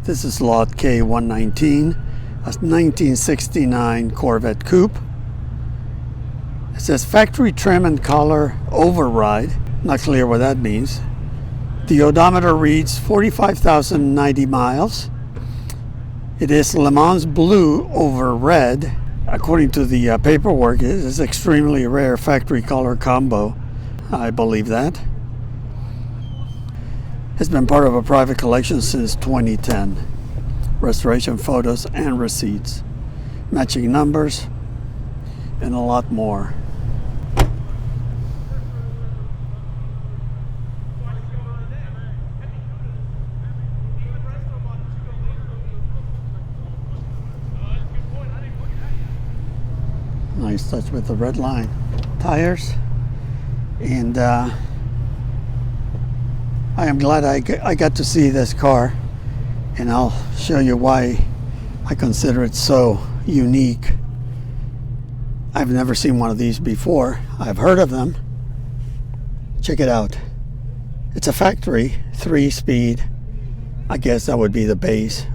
This is lot K119, a 1969 Corvette coupe. It says factory trim and color override. Not clear what that means. The odometer reads 45,090 miles. It is Le Mans blue over red. According to the paperwork, it is extremely rare factory color combo. I believe that. It's been part of a private collection since 2010. Restoration photos and receipts, matching numbers, and a lot more. Nice touch with the red line tires, and I am glad I got to see this car, and I'll show you why I consider it so unique. I've never seen one of these before. I've heard of them. Check it out. It's a factory 3-speed. I guess that would be the base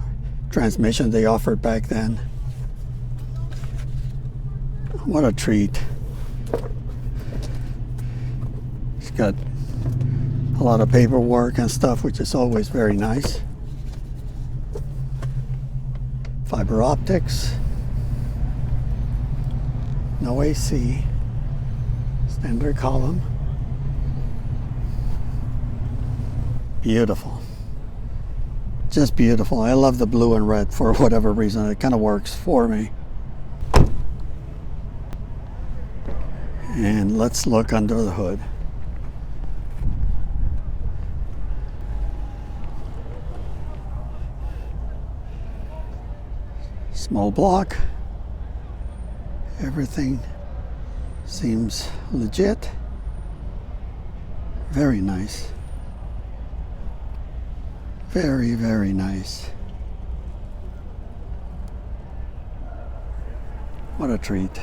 transmission they offered back then. What a treat. It's got a lot of paperwork and stuff, which is always very nice. Fiber optics. No AC. Standard column. Beautiful. Just beautiful. I love the blue and red for whatever reason. It kind of works for me. And let's look under the hood. Small block. Everything seems legit. Very nice. Very, very nice. What a treat.